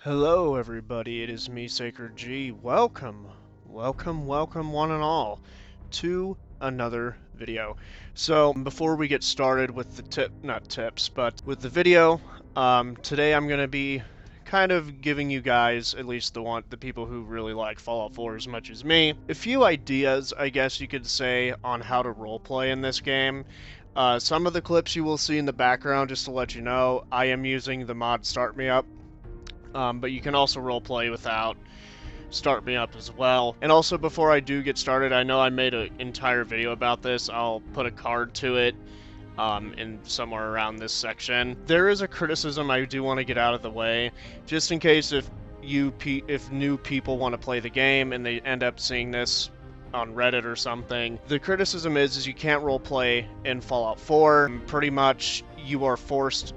Hello everybody, it is me, Sacred G. Welcome, welcome one and all to another video. So before we get started with the not tips, but with the video, today I'm going to be kind of giving you guys, at least the people who really like Fallout 4 as much as me, a few ideas, I guess you could say, on how to roleplay in this game. Some of the clips you will see in the background, just to let you know, I am using the mod Start Me Up. But you can also roleplay without Start Me Up as well. And also, before I do get started, I know I made an entire video about this. I'll put a card to it in somewhere around this section. There is a criticism I do want to get out of the way, just in case if new people want to play the game and they end up seeing this on Reddit or something. The criticism is you can't roleplay in Fallout 4. Pretty much you are forced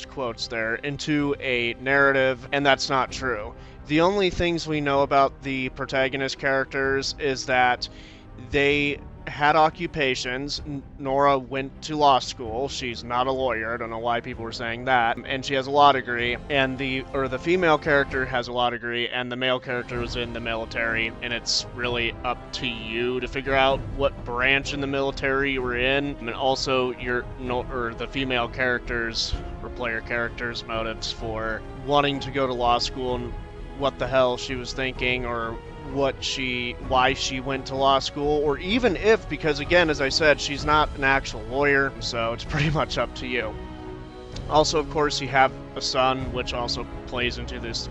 quotes there, into a narrative, and that's not true. The only things we know about the protagonist characters is that they had occupations. Nora went to law school. She's not a lawyer. I don't know why people were saying that. And she has a law degree. And the female character has a law degree, and the male character was in the military. And it's really up to you to figure out what branch in the military you were in, and also the female characters or player characters' motives for wanting to go to law school and what the hell she was thinking, or why she went to law school, or even if, because again, as I said, she's not an actual lawyer, so it's pretty much up to you. Also, of course, you have a son, which also plays into this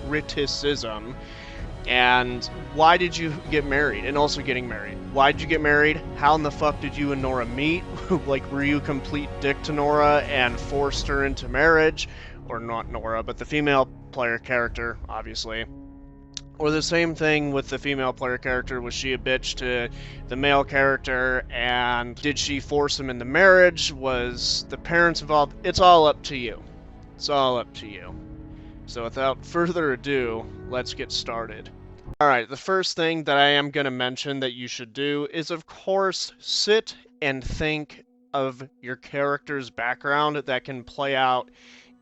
criticism. And why did you get married? And also getting married. Why did you get married? How in the fuck did you and Nora meet? Like, were you a complete dick to Nora and forced her into marriage? Or not Nora, but the female player character, obviously. Or the same thing with the female player character. Was she a bitch to the male character, and did she force him into marriage? Was the parents involved? It's all up to you. It's all up to you. So without further ado, let's get started. Alright, the first thing that I am going to mention that you should do is, of course, sit and think of your character's background that can play out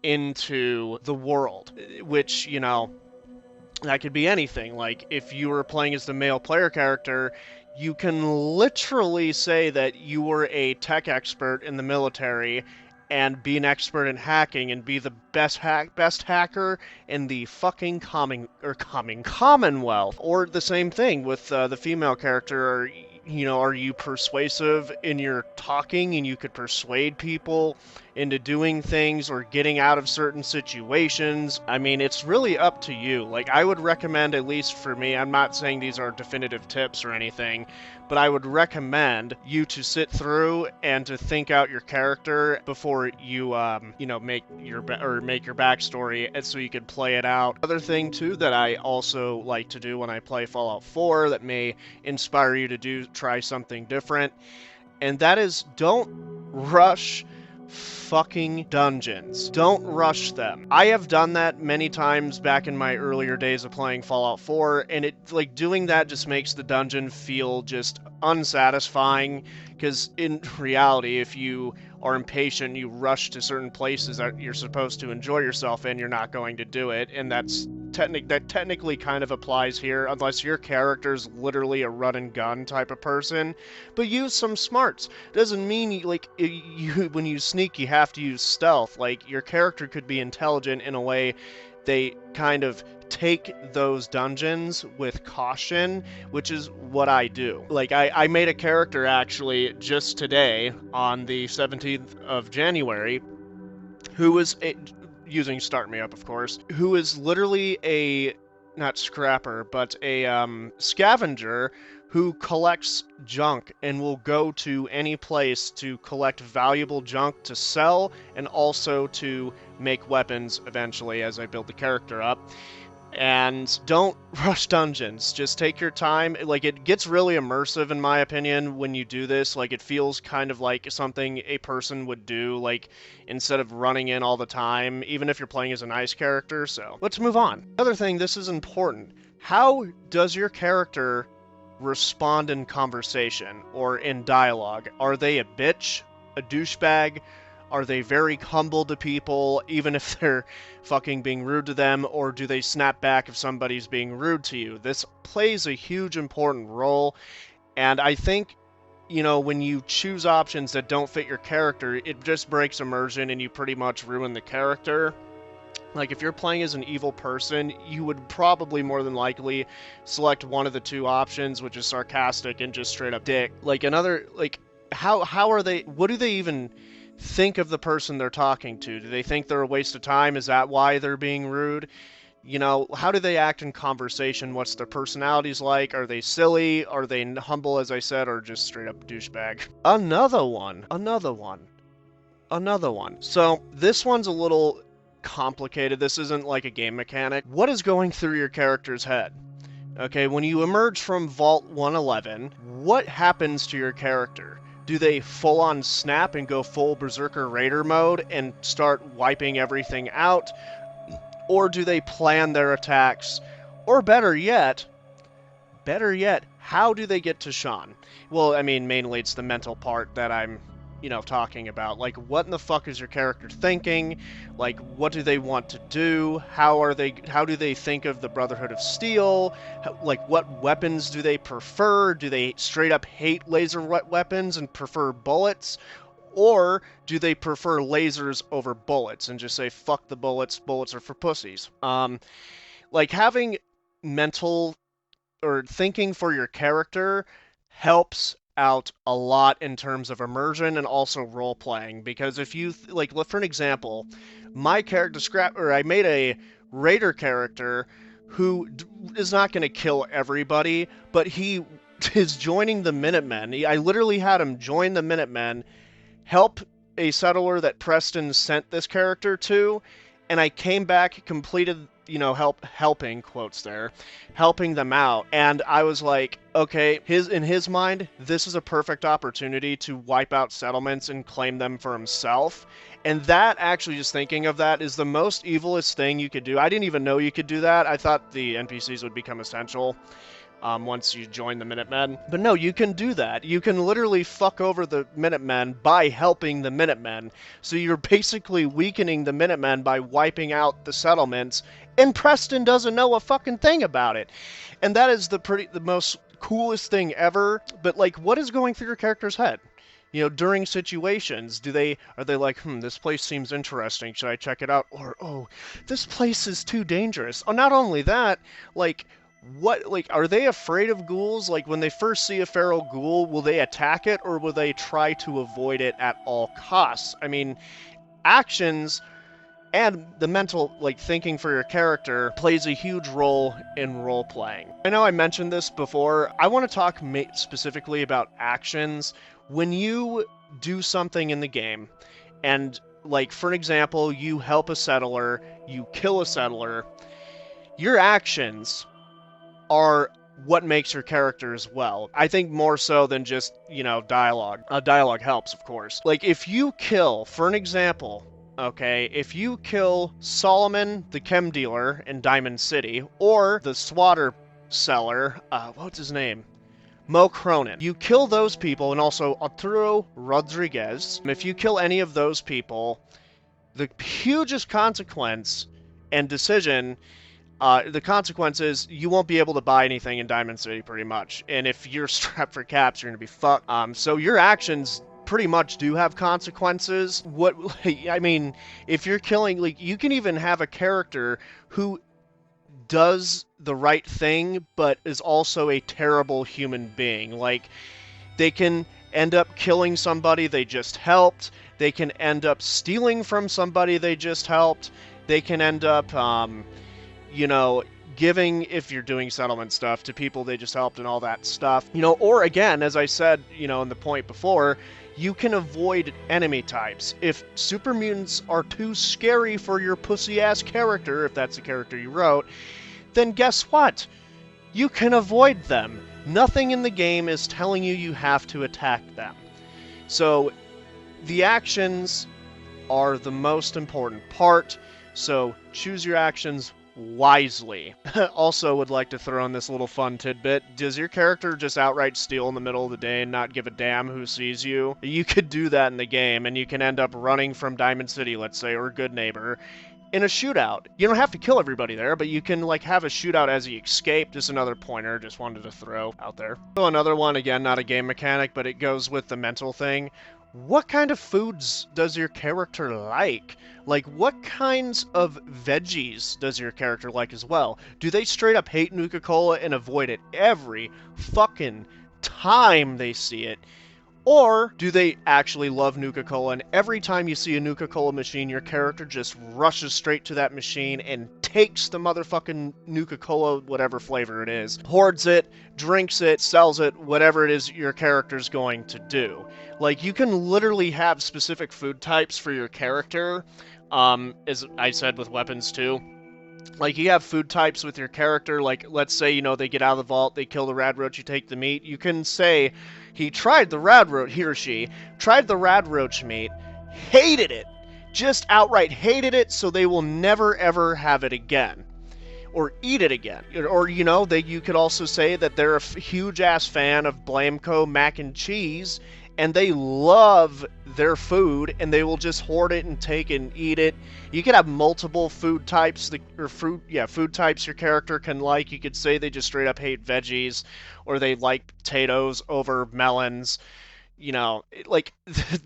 into the world, which, you know, that could be anything. Like, if you were playing as the male player character, you can literally say that you were a tech expert in the military and be an expert in hacking and be the best hacker in the fucking Commonwealth. Or the same thing with the female character. Or, you know, are you persuasive in your talking and you could persuade people into doing things or getting out of certain situations? I mean, it's really up to you. Like, I would recommend, at least for me, I'm not saying these are definitive tips or anything, but I would recommend you to sit through and to think out your character before you, make your backstory, and so you can play it out. Other thing too that I also like to do when I play Fallout 4 that may inspire you to try something different, and that is, don't rush fucking dungeons. Don't rush them. I have done that many times back in my earlier days of playing Fallout 4, and doing that just makes the dungeon feel just unsatisfying, because in reality, if you are impatient, you rush to certain places that you're supposed to enjoy yourself in, you're not going to do it, and that technically kind of applies here, unless your character's literally a run and gun type of person. But use some smarts. Doesn't mean when you sneak you have to use stealth. Like, your character could be intelligent in a way they kind of take those dungeons with caution, which is what I do. Like, I made a character actually just today on the 17th of January who was using Start Me Up, of course, who is literally a, not scrapper, but a scavenger who collects junk and will go to any place to collect valuable junk to sell, and also to make weapons eventually as I build the character up. And don't rush dungeons. Just take your time. Like, it gets really immersive, in my opinion, when you do this. Like, it feels kind of like something a person would do, like, instead of running in all the time, even if you're playing as a nice character. So let's move on. Another thing, this is important. How does your character respond in conversation or in dialogue? Are they a bitch, a douchebag, Are they very humble to people, even if they're fucking being rude to them, or do they snap back if somebody's being rude to you? This plays a huge important role, and I think, you know, when you choose options that don't fit your character, it just breaks immersion and you pretty much ruin the character. Like, if you're playing as an evil person, you would probably more than likely select one of the two options, which is sarcastic and just straight up dick. Like, another, like, how are they, what do they even think of the person they're talking to? Do they think they're a waste of time? Is that why they're being rude? You know, how do they act in conversation? What's their personalities like? Are they silly? Are they humble, as I said, or just straight up douchebag? Another one. So, this one's a little complicated. This isn't like a game mechanic. What is going through your character's head? Okay, when you emerge from Vault 111, what happens to your character? Do they full-on snap and go full Berserker Raider mode and start wiping everything out? Or do they plan their attacks? Or better yet, how do they get to Sean? Well, I mean, mainly it's the mental part that I'm, you know, talking about. Like, what in the fuck is your character thinking? Like, what do they want to do? How do they think of the Brotherhood of Steel? Like, what weapons do they prefer? Do they straight up hate laser weapons and prefer bullets? Or do they prefer lasers over bullets and just say, fuck the bullets, bullets are for pussies? Like, having mental or thinking for your character helps out a lot in terms of immersion and also role playing, because if you like, for an example, my character I made a raider character who is not going to kill everybody, but he is joining the Minutemen. I literally had him join the Minutemen, help a settler that Preston sent this character to, and I came back, completed, you know, helping quotes there, helping them out, and I was like, okay, in his mind, this is a perfect opportunity to wipe out settlements and claim them for himself. And that, actually, just thinking of that, is the most evilest thing you could do. I didn't even know you could do that. I thought the NPCs would become essential once you join the Minutemen. But no, you can do that. You can literally fuck over the Minutemen by helping the Minutemen. So you're basically weakening the Minutemen by wiping out the settlements, and Preston doesn't know a fucking thing about it. And that is the most coolest thing ever. But, like, what is going through your character's head? You know, during situations, are they like, this place seems interesting, should I check it out? Or, oh, this place is too dangerous. Oh, not only that, like, are they afraid of ghouls? Like, when they first see a feral ghoul, will they attack it, or will they try to avoid it at all costs? I mean, actions and the mental, like, thinking for your character plays a huge role in role-playing. I know I mentioned this before. I want to talk specifically about actions. When you do something in the game, and, like, for an example, you help a settler, you kill a settler, your actions are what makes your character as well. I think more so than just, you know, dialogue. Dialogue helps, of course. Like, if you kill, for an example, okay, if you kill Solomon, the chem dealer in Diamond City, or the swatter seller, what's his name? Mo Cronin. You kill those people, and also Arturo Rodriguez. If you kill any of those people, the hugest consequence and decision, the consequence is you won't be able to buy anything in Diamond City, pretty much. And if you're strapped for caps, you're going to be fucked. So your actions pretty much do have consequences. I mean, if you're killing, like, you can even have a character who does the right thing, but is also a terrible human being. Like, they can end up killing somebody they just helped. They can end up stealing from somebody they just helped. They can end up, you know, giving, if you're doing settlement stuff, to people they just helped and all that stuff. You know, or again, as I said, you know, in the point before, you can avoid enemy types. If super mutants are too scary for your pussy-ass character, if that's the character you wrote, then guess what? You can avoid them. Nothing in the game is telling you you have to attack them. So, the actions are the most important part, so choose your actions wisely. Also would like to throw in this little fun tidbit. Does your character just outright steal in the middle of the day and not give a damn who sees you? You could do that in the game, and you can end up running from Diamond City, let's say, or Good Neighbor, in a shootout. You don't have to kill everybody there, but you can like have a shootout as you escape. Just another pointer, just wanted to throw out there. So another one, again, not a game mechanic, but it goes with the mental thing. What kind of foods does your character like? Like, what kinds of veggies does your character like as well? Do they straight up hate Nuka-Cola and avoid it every fucking time they see it? Or do they actually love Nuka-Cola, and every time you see a Nuka-Cola machine, your character just rushes straight to that machine and takes the motherfucking Nuka-Cola, whatever flavor it is, hoards it, drinks it, sells it, whatever it is your character's going to do. Like, you can literally have specific food types for your character, as I said with weapons too. Like, you have food types with your character, like, let's say, you know, they get out of the vault, they kill the radroach, you take the meat. You can say, he or she tried the radroach meat, hated it, just outright hated it, so they will never ever have it again. Or eat it again. Or, you know, you could also say that they're a huge-ass fan of Blamco mac and cheese, and they love their food, and they will just hoard it and take and eat it. You could have multiple food types, food types your character can like. You could say they just straight up hate veggies, or they like potatoes over melons. You know, like,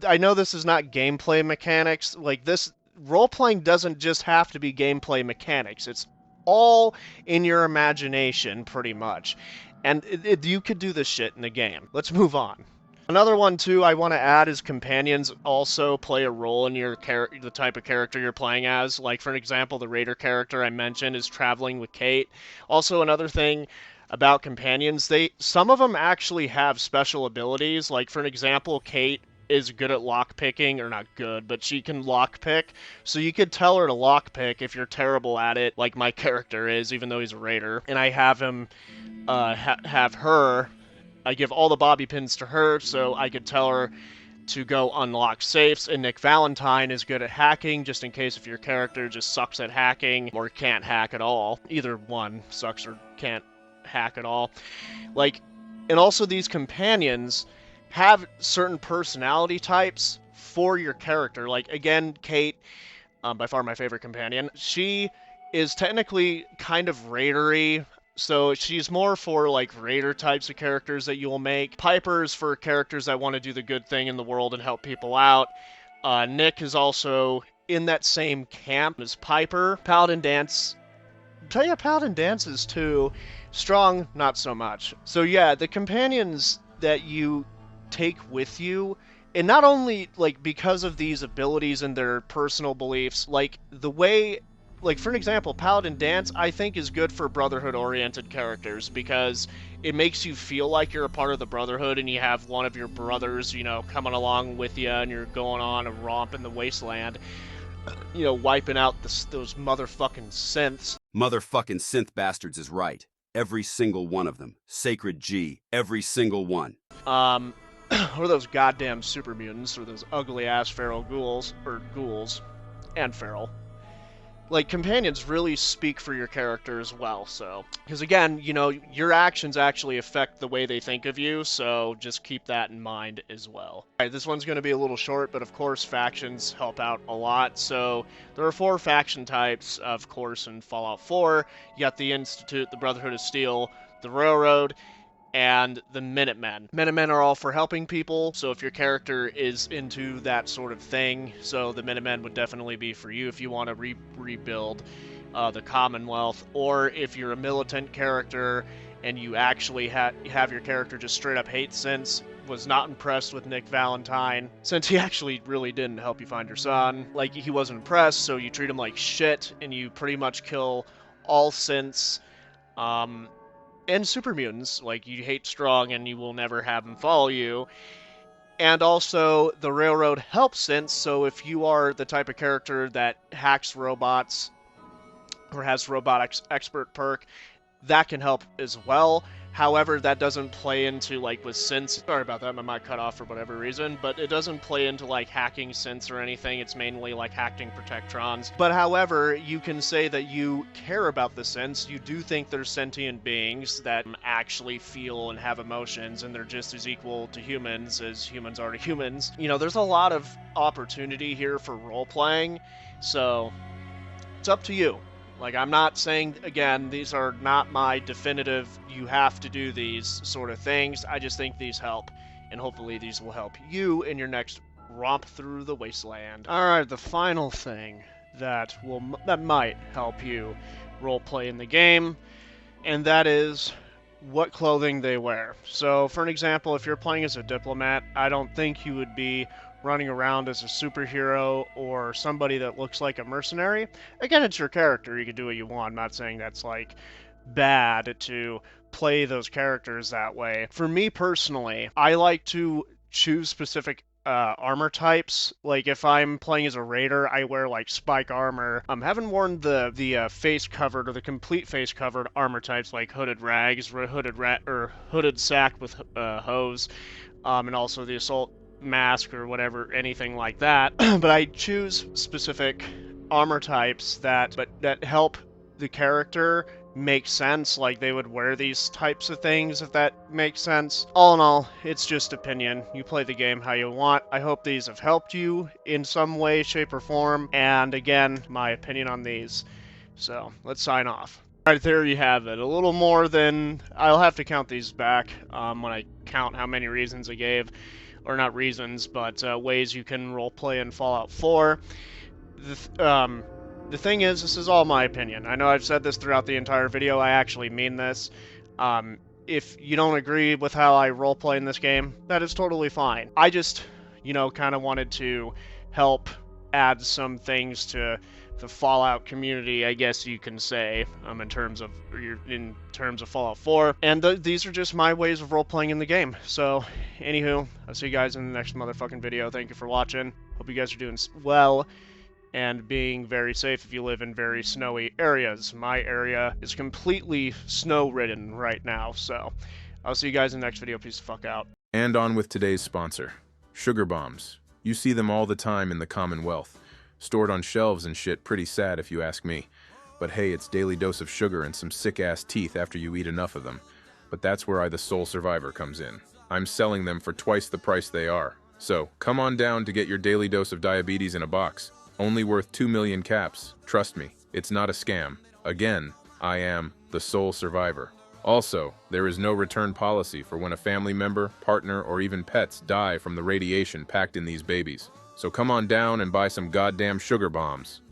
I know this is not gameplay mechanics. Like, this role-playing doesn't just have to be gameplay mechanics. It's all in your imagination, pretty much. And you could do this shit in the game. Let's move on. Another one, too, I want to add is companions also play a role in the type of character you're playing as. Like, for an example, the Raider character I mentioned is traveling with Kate. Also, another thing about companions, some of them actually have special abilities. Like, for an example, Kate is good at lockpicking, or not good, but she can lockpick. So you could tell her to lockpick if you're terrible at it, like my character is, even though he's a Raider. And I have him, I give all the bobby pins to her, so I could tell her to go unlock safes. And Nick Valentine is good at hacking, just in case if your character just sucks at hacking or can't hack at all. Either one sucks or can't hack at all. Like, and also these companions have certain personality types for your character. Like, again, Kate, by far my favorite companion, she is technically kind of raidery. So she's more for, like, Raider types of characters that you'll make. Piper's for characters that want to do the good thing in the world and help people out. Nick is also in that same camp as Piper. Paladin Dance. Paladin dances too. Strong, not so much. So yeah, the companions that you take with you, and not only, like, because of these abilities and their personal beliefs, like, the way... Like, for an example, Paladin Dance, I think, is good for Brotherhood-oriented characters, because it makes you feel like you're a part of the Brotherhood, and you have one of your brothers, you know, coming along with you, and you're going on a romp in the wasteland, you know, wiping out those motherfucking synths. Motherfucking synth bastards is right. Every single one of them. Sacred G. Every single one. Or those goddamn super mutants, or those ugly-ass feral ghouls, and feral. Like, companions really speak for your character as well, so... Because, again, you know, your actions actually affect the way they think of you, so just keep that in mind as well. Alright, this one's going to be a little short, but of course factions help out a lot. So, there are 4 faction types, of course, in Fallout 4. You got the Institute, the Brotherhood of Steel, the Railroad, and the Minutemen. Minutemen are all for helping people, so if your character is into that sort of thing, so the Minutemen would definitely be for you if you want to rebuild the Commonwealth, or if you're a militant character and you actually have your character just straight up hate synths, was not impressed with Nick Valentine, since he actually really didn't help you find your son. Like, he wasn't impressed, so you treat him like shit, and you pretty much kill all synths, and super mutants. Like, you hate Strong and you will never have him follow you. And also, the Railroad helps synths, so if you are the type of character that hacks robots or has robotics expert perk, that can help as well. However, that doesn't play into, like, with synths. Sorry about that, my mic cut off for whatever reason, but it doesn't play into, like, hacking synths or anything. It's mainly, like, hacking protectrons. But however, you can say that you care about the synths. You do think they're sentient beings that actually feel and have emotions, and they're just as equal to humans as humans are to humans. You know, there's a lot of opportunity here for role-playing, so it's up to you. Like, I'm not saying, again, these are not my definitive, you have to do these sort of things. I just think these help, and hopefully these will help you in your next romp through the wasteland. Alright, the final thing that might help you roleplay in the game, and that is what clothing they wear. So, for an example, if you're playing as a diplomat, I don't think you would be running around as a superhero or somebody that looks like a mercenary. Again, it's your character. You can do what you want. I'm not saying that's, like, bad to play those characters that way. For me personally, I like to choose specific armor types. Like, if I'm playing as a raider, I wear, like, spike armor. Haven't worn the face covered or the complete face covered armor types like hooded rags, hooded sack with hose, and also the assault mask or whatever, anything like that. But I choose specific armor types that help the character make sense, like they would wear these types of things, if that makes sense. All in all, it's just opinion. You play the game how you want. I hope these have helped you in some way, shape, or form, and again, my opinion on these. So, let's sign off. Alright, there you have it. A little more than... I'll have to count these back when I count how many reasons I gave. Or not reasons, but ways you can roleplay in Fallout 4. The thing is, this is all my opinion. I know I've said this throughout the entire video. I actually mean this. If you don't agree with how I roleplay in this game, that is totally fine. I just, you know, kind of wanted to help add some things to the Fallout community, I guess you can say, in terms of Fallout 4. And these are just my ways of role-playing in the game. So, anywho, I'll see you guys in the next motherfucking video. Thank you for watching. Hope you guys are doing well and being very safe if you live in very snowy areas. My area is completely snow-ridden right now, so I'll see you guys in the next video. Peace the fuck out. And on with today's sponsor, sugar bombs. You see them all the time in the Commonwealth. Stored on shelves and shit, pretty sad if you ask me. But hey, it's daily dose of sugar and some sick-ass teeth after you eat enough of them. But that's where the sole survivor comes in. I'm selling them for twice the price they are. So, come on down to get your daily dose of diabetes in a box. Only worth 2 million caps. Trust me, it's not a scam. Again, I am the sole survivor. Also, there is no return policy for when a family member, partner, or even pets die from the radiation packed in these babies. So come on down and buy some goddamn sugar bombs.